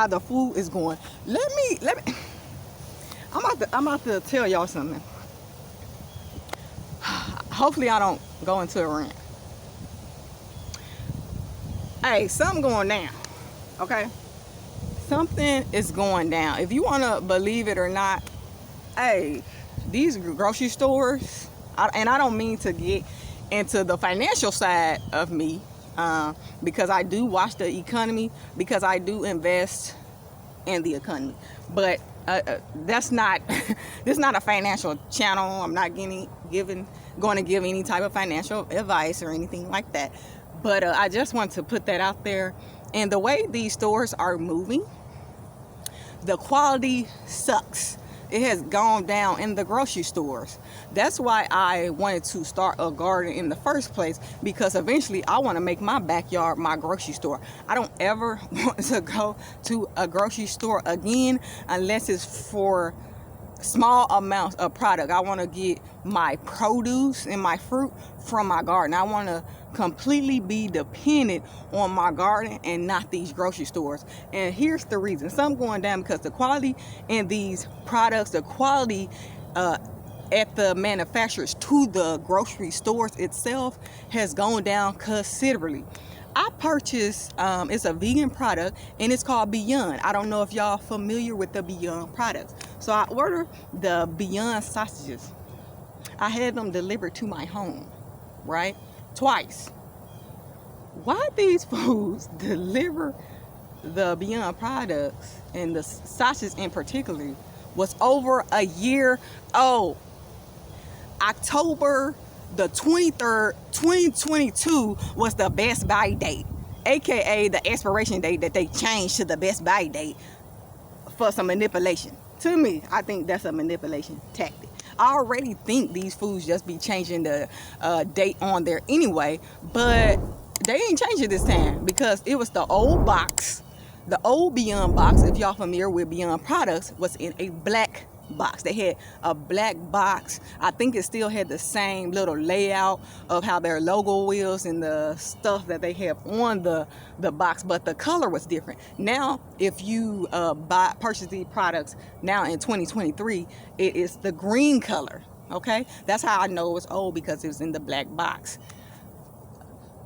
how the food is going. Let me. I'm about to tell y'all something. Hopefully I don't go into a rant. Hey, something going down. Okay? Something is going down. If you want to believe it or not, hey, these grocery stores, and I don't mean to get into the financial side of me, because I do watch the economy, because I do invest in the economy. But that's not this is not a financial channel. I'm not going to give any type of financial advice or anything like that. But I just want to put that out there. And the way these stores are moving, the quality sucks. It has gone down in the grocery stores. That's why I wanted to start a garden in the first place, because eventually I want to make my backyard my grocery store. I don't ever want to go to a grocery store again unless it's for small amounts of product. I want to get my produce and my fruit from my garden. I want to completely be dependent on my garden and not these grocery stores. And here's the reason. Some going down because the quality in these products, the quality at the manufacturers to the grocery stores itself has gone down considerably. I purchased, it's a vegan product, and it's called Beyond. I don't know if y'all familiar with the Beyond products. So I ordered the Beyond sausages. I had them delivered to my home, right? Twice. Why these foods deliver the Beyond products, and the sausages in particular, was over a year old. October the 23rd, 2022 was the best buy date, aka the expiration date that they changed to the best buy date for some manipulation. To me, I think that's a manipulation tactic. I already think these foods just be changing the date on there anyway, but they ain't changing this time because it was the old box. The old Beyond box, if y'all familiar with Beyond products, was in a black box. They had a black box. I think it still had the same little layout of how their logo was and the stuff that they have on the box, but the color was different. Now, if you purchase these products now in 2023, it is the green color. Okay, that's how I know it's old, because it was in the black box.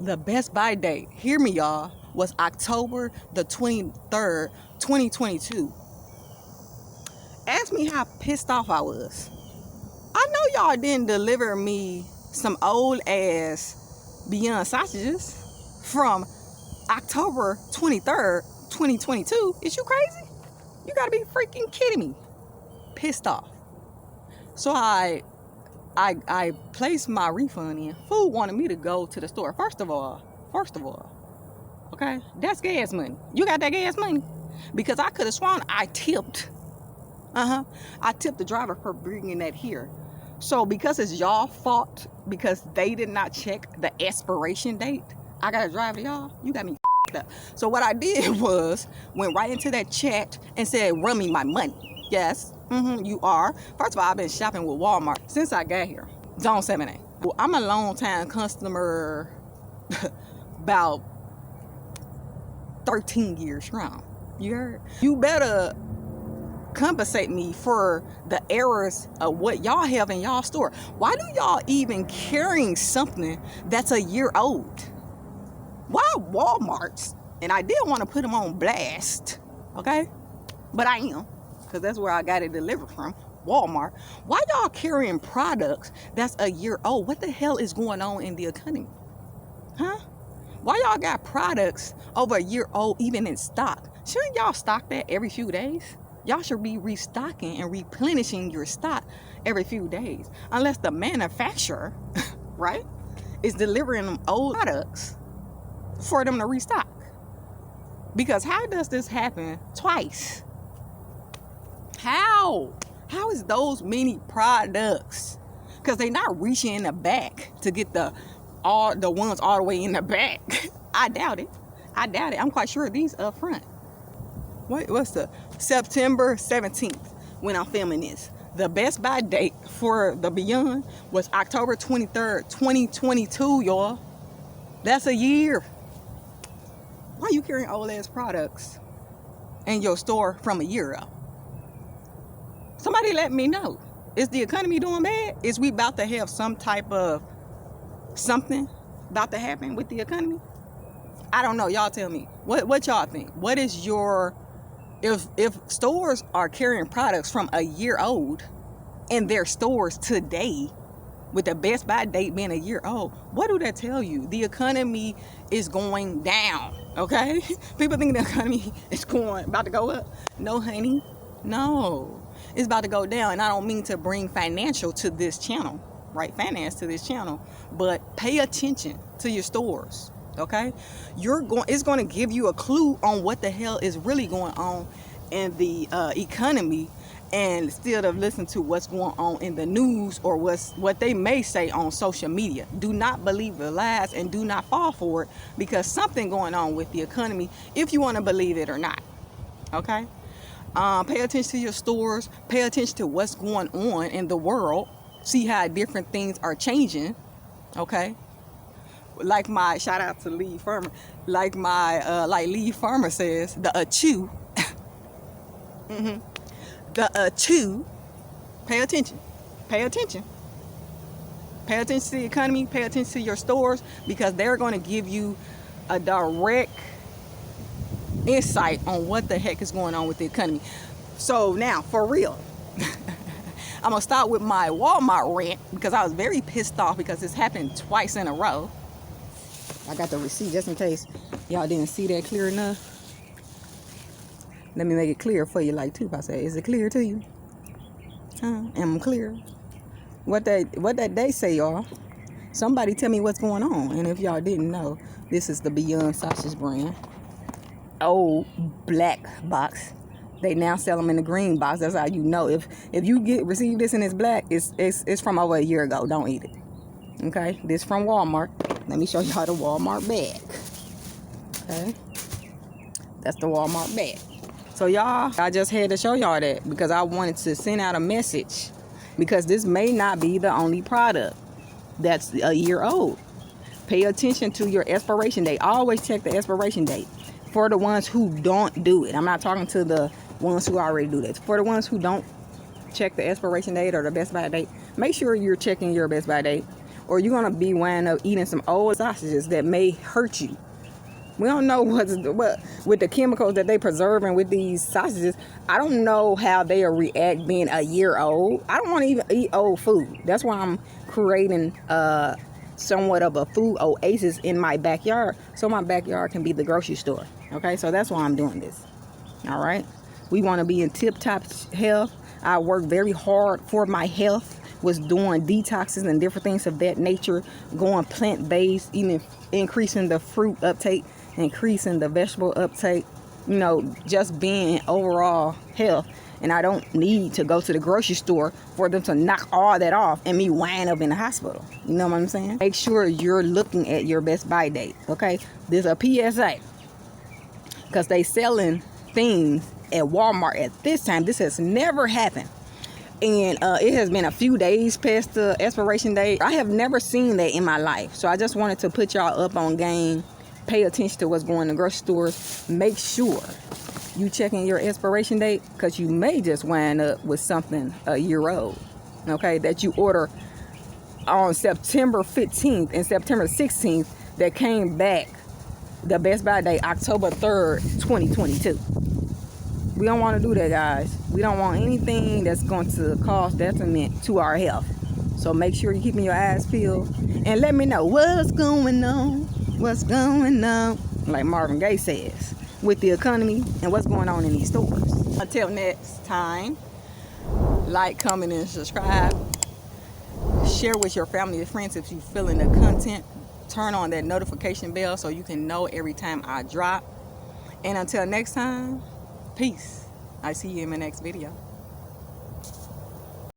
The best buy date, hear me y'all, was October the 23rd, 2022. Ask me how pissed off I was. I know y'all didn't deliver me some old ass Beyond sausages from October 23rd, 2022. Is you crazy? You gotta be freaking kidding me. Pissed off. So I placed my refund in. Food wanted me to go to the store. First of all, okay, that's gas money. You got that gas money? Because I could have sworn I tipped. I tipped the driver for bringing that here. So because it's y'all fault, because they did not check the expiration date, I gotta drive to y'all? You got me up. So what I did was went right into that chat and said, run me my money. Yes, you are. First of all, I've been shopping with Walmart since I got here. Zone 7A. Well, I'm a long time customer, about 13 years strong. You heard? You better compensate me for the errors of what y'all have in y'all store. Why do y'all even carrying something that's a year old? Why Walmart's? And I did want to put them on blast, okay? But I am, because that's where I got it delivered from, Walmart. Why y'all carrying products that's a year old? What the hell is going on in the economy? Huh? Why y'all got products over a year old even in stock? Shouldn't y'all stock that every few days? Y'all should be restocking and replenishing your stock every few days. Unless the manufacturer, right, is delivering them old products for them to restock. Because how does this happen twice? How? How is those many products? Because they're not reaching in the back to get the ones all the way in the back. I doubt it. I'm quite sure these up front. Wait, what's the September 17th when I'm filming this? The best buy date for the Beyond was October 23rd, 2022, y'all. That's a year. Why are you carrying old ass products in your store from a year ago? Somebody let me know. Is the economy doing bad? Is we about to have some type of something about to happen with the economy? I don't know. Y'all tell me. What y'all think? What is your... If stores are carrying products from a year old in their stores today, with the best by date being a year old, what do that tell you? The economy is going down, okay? People think the economy is about to go up. No, honey. No. It's about to go down. And I don't mean to bring financial to this channel, right? Finance to this channel. But pay attention to your stores, okay? It's going to give you a clue on what the hell is really going on in the economy, and instead of listen to what's going on in the news or what they may say on social media. Do not believe the lies and do not fall for it, because something going on with the economy, if you want to believe it or not, okay? Pay attention to your stores. Pay attention to what's going on in the world. See how different things are changing, okay? Like my, shout out to Lee Farmer, like Lee Farmer says, the achoo. The achoo. Pay attention. Pay attention. Pay attention to the economy. Pay attention to your stores, because they're going to give you a direct insight on what the heck is going on with the economy. So now, for real, I'm going to start with my Walmart rant, because I was very pissed off because this happened twice in a row. I got the receipt just in case y'all didn't see that clear enough. Let me make it clear for you, like Tupac said. Is it clear to you? Am I clear? What that they say, y'all. Somebody tell me what's going on. And if y'all didn't know, this is the Beyond Sausage brand. Old black box. They now sell them in the green box. That's how you know. If you receive this and it's black, it's from over a year ago. Don't eat it. Okay? This from Walmart. Let me show y'all the Walmart bag. Okay? That's the Walmart bag. So y'all, I just had to show y'all that because I wanted to send out a message, because this may not be the only product that's a year old. Pay attention to your expiration date. Always check the expiration date for the ones who don't do it. I'm not talking to the ones who already do this. For the ones who don't check the expiration date or the best by date, make sure you're checking your best by date, or you're going to be winding up eating some old sausages that may hurt you. We don't know what with the chemicals that they preserving with these sausages. I don't know how they'll react being a year old. I don't want to even eat old food. That's why I'm creating somewhat of a food oasis in my backyard, so my backyard can be the grocery store. Okay, so that's why I'm doing this. All right, we want to be in tip-top health. I work very hard for my health, was doing detoxes and different things of that nature, going plant-based, even increasing the fruit uptake, increasing the vegetable uptake, you know, just being overall health. And I don't need to go to the grocery store for them to knock all that off and me wind up in the hospital. You know what I'm saying? Make sure you're looking at your best by date. Okay, there's a PSA, because they selling things at Walmart at this time. This has never happened, and it has been a few days past the expiration date. I have never seen that in my life, so I just wanted to put y'all up on game. Pay attention to what's going on in the grocery stores. Make sure you checking your expiration date, because you may just wind up with something a year old, okay, that you order on September 15th and September 16th that came back the best by date October 3rd 2022. We don't want to do that, guys. We don't want anything that's going to cause detriment to our health. So make sure you're keeping your eyes peeled and let me know what's going on. What's going on, like Marvin Gaye says, with the economy and what's going on in these stores. Until next time, like, comment, and subscribe. Share with your family and friends if you're feeling the content. Turn on that notification bell so you can know every time I drop. And until next time, peace. I see you in my next video.